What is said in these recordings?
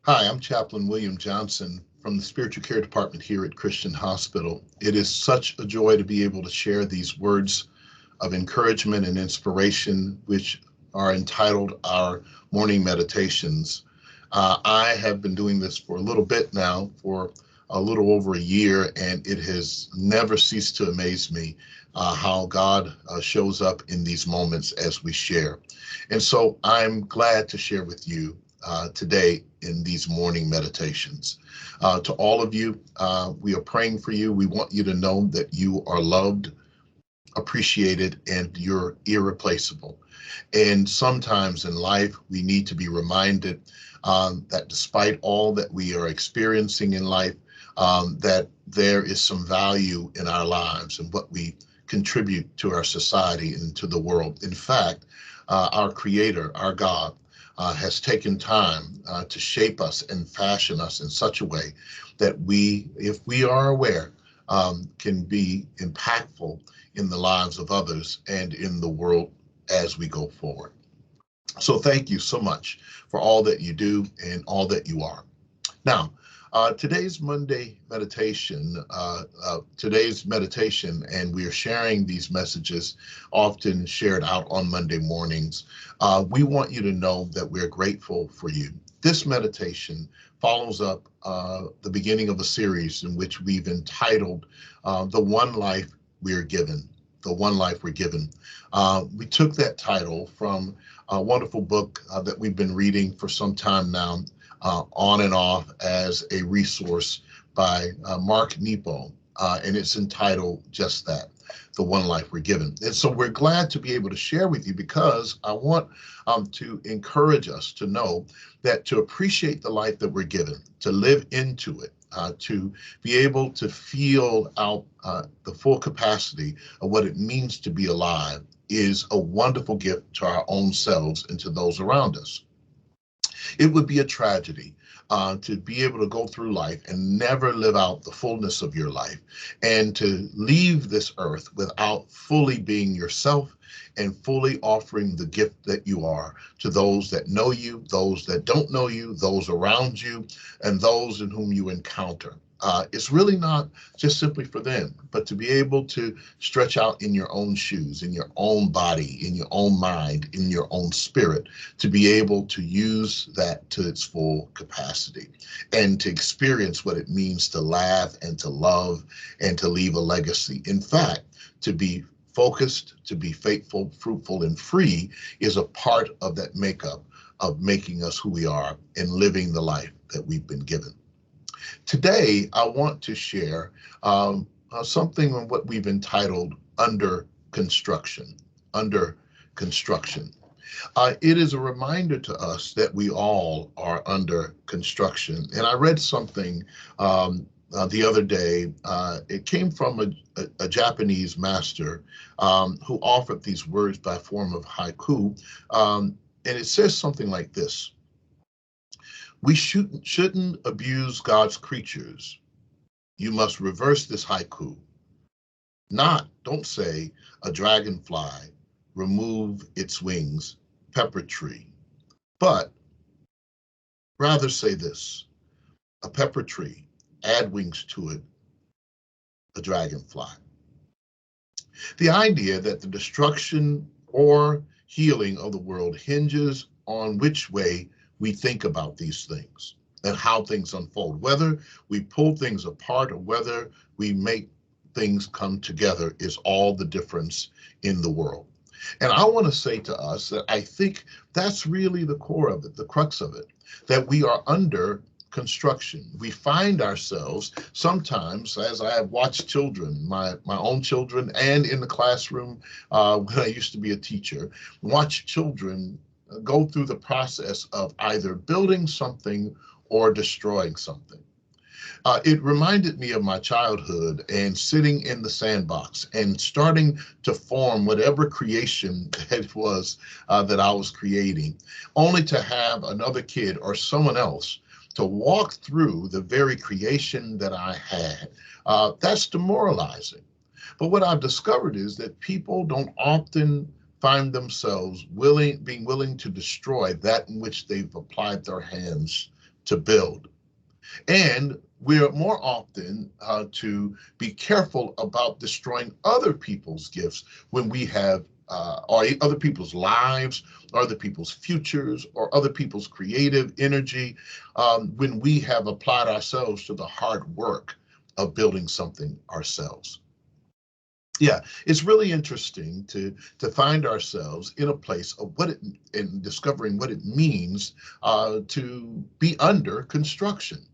Hi, I'm Chaplain William Johnson from the Spiritual Care Department here at Christian Hospital. It is such a joy to be able to share these words of encouragement and inspiration, which are entitled our morning meditations. I have been doing this for a little bit now, for a little over a year, and it has never ceased to amaze me how God shows up in these moments as we share. And so I'm glad to share with you today in these morning meditations. To all of you, we are praying for you. We want you to know that you are loved, appreciated, and you're irreplaceable. And sometimes in life, we need to be reminded that despite all that we are experiencing in life, that there is some value in our lives and what we contribute to our society and to the world. In fact, our Creator, our God, has taken time to shape us and fashion us in such a way that we, if we are aware, can be impactful in the lives of others and in the world as we go forward. So thank you so much for all that you do and all that you are. Now, today's today's meditation, and we are sharing these messages often shared out on Monday mornings. We want you to know that we're grateful for you. This meditation follows up the beginning of a series in which we've entitled The One Life We're Given. The One Life We're Given. We took that title from a wonderful book that we've been reading for some time now, on and off as a resource by Mark Nepo, and it's entitled just that, The One Life We're Given. And so we're glad to be able to share with you because I want to encourage us to know that to appreciate the life that we're given, to live into it, to be able to feel out the full capacity of what it means to be alive is a wonderful gift to our own selves and to those around us. It would be a tragedy to be able to go through life and never live out the fullness of your life and to leave this earth without fully being yourself and fully offering the gift that you are to those that know you, those that don't know you, those around you, and those in whom you encounter. It's really not just simply for them, but to be able to stretch out in your own shoes, in your own body, in your own mind, in your own spirit, to be able to use that to its full capacity and to experience what it means to laugh and to love and to leave a legacy. In fact, to be focused, to be faithful, fruitful, and free is a part of that makeup of making us who we are and living the life that we've been given. Today, I want to share something on what we've entitled Under Construction. Under Construction. It is a reminder to us that we all are under construction. And I read something the other day. It came from a Japanese master who offered these words by form of haiku. And it says something like this: we shouldn't abuse God's creatures. You must reverse this haiku. Don't say, a dragonfly, remove its wings, pepper tree. But rather say this: a pepper tree, add wings to it, a dragonfly. The idea that the destruction or healing of the world hinges on which way we think about these things and how things unfold. Whether we pull things apart or whether we make things come together is all the difference in the world. And I want to say to us that I think that's really the core of it, the crux of it, that we are under construction. We find ourselves sometimes, as I have watched children, my own children, and in the classroom when I used to be a teacher, watch children go through the process of either building something or destroying something. It reminded me of my childhood and sitting in the sandbox and starting to form whatever creation it was that I was creating, only to have another kid or someone else to walk through the very creation that I had. That's demoralizing. But what I've discovered is that people don't often find themselves being willing to destroy that in which they've applied their hands to build. And we're more often to be careful about destroying other people's gifts when we have, or other people's lives, or other people's futures, or other people's creative energy, when we have applied ourselves to the hard work of building something ourselves. Yeah, it's really interesting to find ourselves in a place of what it, and discovering what it means to be under construction.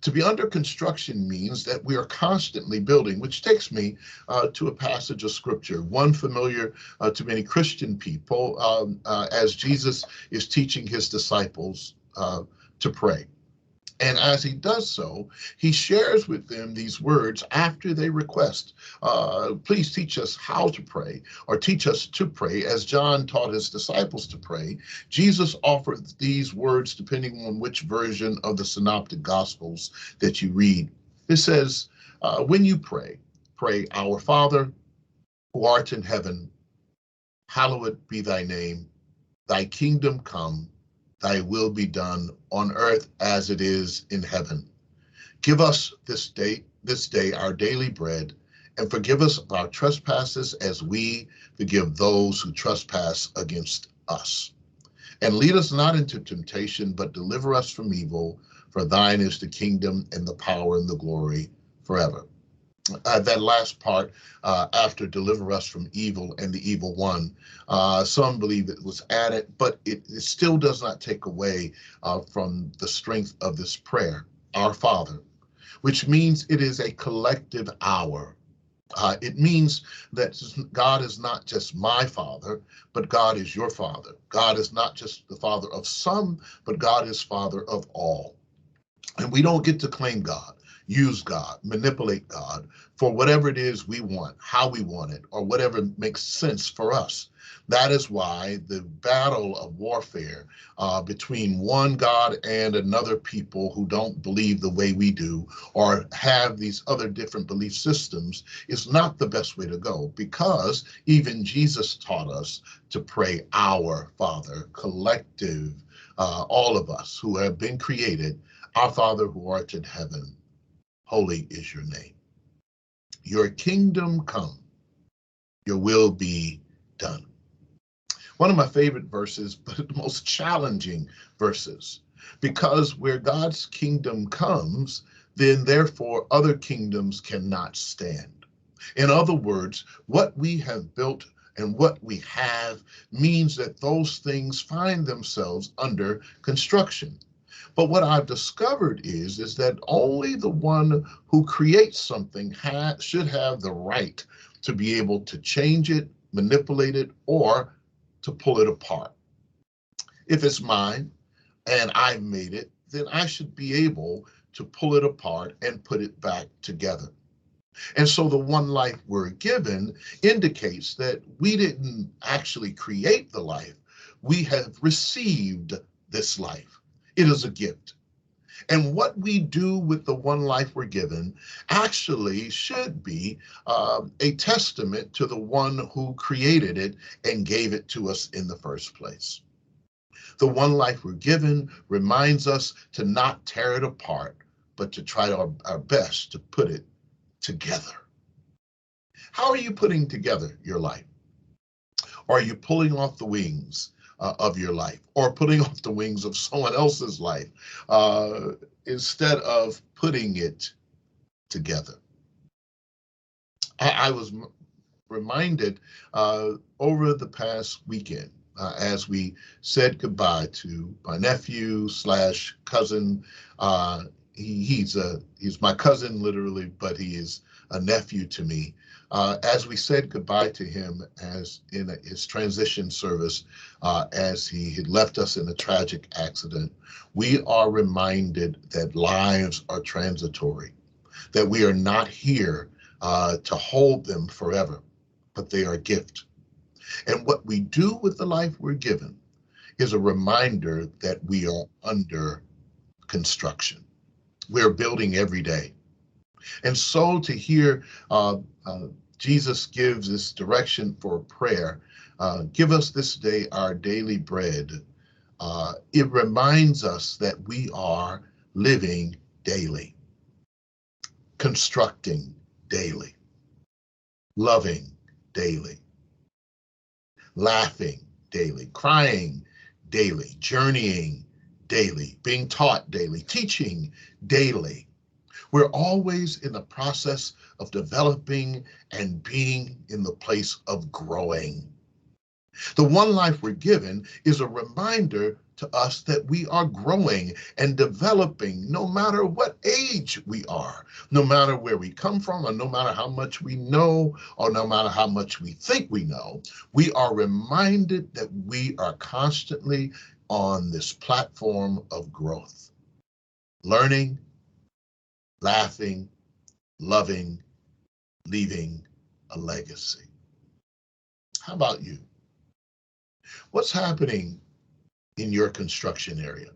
To be under construction means that we are constantly building, which takes me to a passage of scripture, one familiar to many Christian people, as Jesus is teaching his disciples to pray. And as he does so, he shares with them these words after they request, please teach us how to pray, or teach us to pray as John taught his disciples to pray. Jesus offered these words depending on which version of the Synoptic Gospels that you read. It says, when you pray, pray, Our Father, who art in heaven, hallowed be thy name, thy kingdom come, thy will be done on earth as it is in heaven. Give us this day our daily bread, and forgive us our trespasses as we forgive those who trespass against us. And lead us not into temptation, but deliver us from evil. For thine is the kingdom and the power and the glory forever. That last part, after deliver us from evil and the evil one, some believe it was added, but it still does not take away from the strength of this prayer, Our Father, which means it is a collective our. It means that God is not just my Father, but God is your Father. God is not just the Father of some, but God is Father of all. And we don't get to claim God, use God, manipulate God for whatever it is we want, how we want it, or whatever makes sense for us. That is why the battle of warfare between one God and another people who don't believe the way we do, or have these other different belief systems, is not the best way to go, because even Jesus taught us to pray, Our Father, collective, all of us who have been created, Our Father who art in heaven, holy is your name. Your kingdom come, your will be done. One of my favorite verses, but the most challenging verses, because where God's kingdom comes, then therefore other kingdoms cannot stand. In other words, what we have built and what we have means that those things find themselves under construction. But what I've discovered is that only the one who creates something should have the right to be able to change it, manipulate it, or to pull it apart. If it's mine and I've made it, then I should be able to pull it apart and put it back together. And so the one life we're given indicates that we didn't actually create the life. We have received this life. It is a gift. And what we do with the one life we're given actually should be a testament to the one who created it and gave it to us in the first place. The one life we're given reminds us to not tear it apart, but to try our best to put it together. How are you putting together your life? Are you pulling off the wings of your life, or putting off the wings of someone else's life instead of putting it together? I was reminded over the past weekend as we said goodbye to my nephew slash cousin. He's my cousin literally, but he is a nephew to me. As we said goodbye to him as in his transition service, as he had left us in a tragic accident, we are reminded that lives are transitory, that we are not here to hold them forever, but they are a gift. And what we do with the life we're given is a reminder that we are under construction. We're building every day. And so to hear Jesus gives this direction for prayer, give us this day our daily bread. It reminds us that we are living daily, constructing daily, loving daily, laughing daily, crying daily, journeying daily, being taught daily, teaching daily. We're always in the process of developing and being in the place of growing. The one life we're given is a reminder to us that we are growing and developing no matter what age we are, no matter where we come from, or no matter how much we know, or no matter how much we think we know. We are reminded that we are constantly on this platform of growth, learning, laughing, loving, leaving a legacy. How about you? What's happening in your construction area?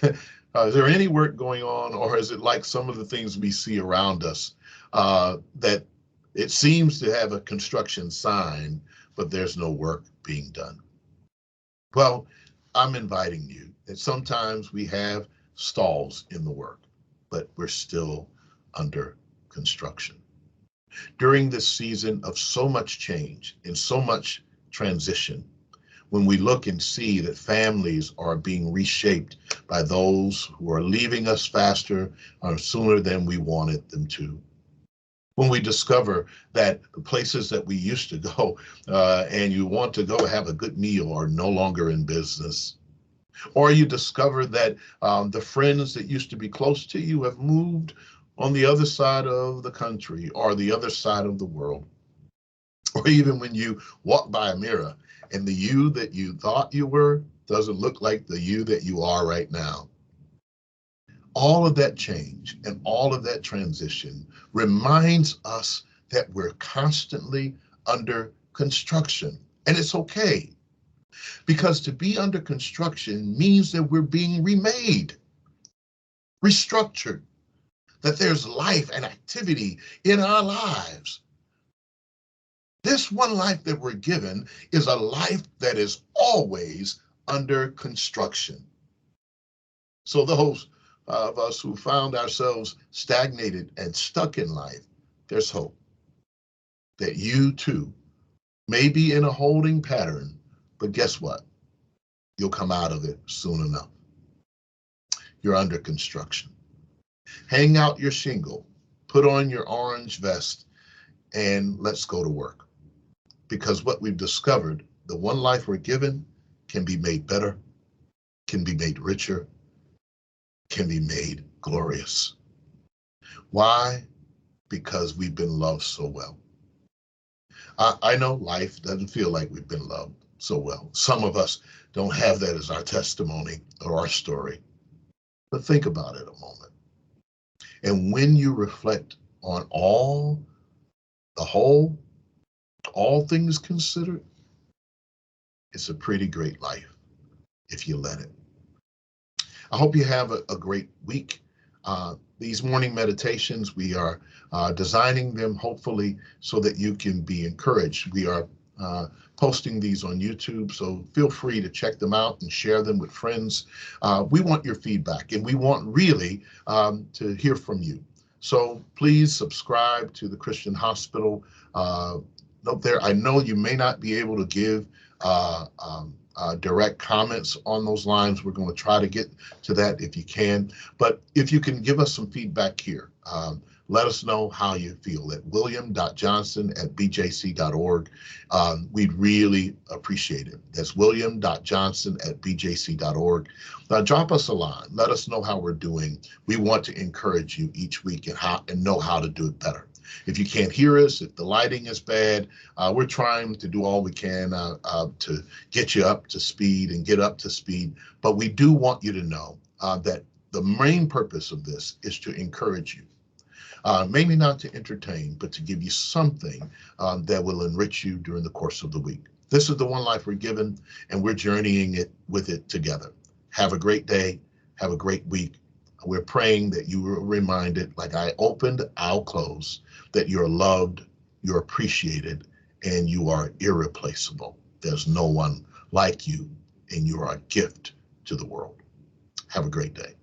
Is there any work going on, or is it like some of the things we see around us that it seems to have a construction sign, but there's no work being done? Well, I'm inviting you that sometimes we have stalls in the work, but we're still under construction. During this season of so much change and so much transition, when we look and see that families are being reshaped by those who are leaving us faster or sooner than we wanted them to. When we discover that the places that we used to go and you want to go have a good meal are no longer in business. Or you discover that the friends that used to be close to you have moved on the other side of the country or the other side of the world. Or even when you walk by a mirror and the you that you thought you were doesn't look like the you that you are right now. All of that change and all of that transition reminds us that we're constantly under construction. And it's okay, because to be under construction means that we're being remade, restructured, that there's life and activity in our lives. This one life that we're given is a life that is always under construction. So those of us who found ourselves stagnated and stuck in life, there's hope that you too may be in a holding pattern, but guess what? You'll come out of it soon enough. You're under construction. Hang out your shingle, put on your orange vest, and let's go to work. Because what we've discovered, the one life we're given can be made better, can be made richer, can be made glorious. Why? Because we've been loved so well. I know life doesn't feel like we've been loved so well. Some of us don't have that as our testimony or our story. But think about it a moment. And when you reflect on the whole, all things considered, it's a pretty great life if you let it. I hope you have a great week. These morning meditations, we are designing them hopefully so that you can be encouraged. We are posting these on YouTube, so feel free to check them out and share them with friends. We want your feedback, and we want really to hear from you. So please subscribe to the Christian Hospital. Note there, I know you may not be able to give direct comments on those lines. We're going to try to get to that if you can. But if you can give us some feedback here, let us know how you feel at william.johnson@bjc.org. We'd really appreciate it. That's william.johnson@bjc.org. Drop us a line. Let us know how we're doing. We want to encourage you each week and know how to do it better. If you can't hear us, if the lighting is bad, we're trying to do all we can to get you up to speed and get up to speed. But we do want you to know that the main purpose of this is to encourage you. Maybe not to entertain, but to give you something that will enrich you during the course of the week. This is the one life we're given, and we're journeying with it together. Have a great day. Have a great week. We're praying that you were reminded, like I opened, I'll close, that you're loved, you're appreciated, and you are irreplaceable. There's no one like you, and you are a gift to the world. Have a great day.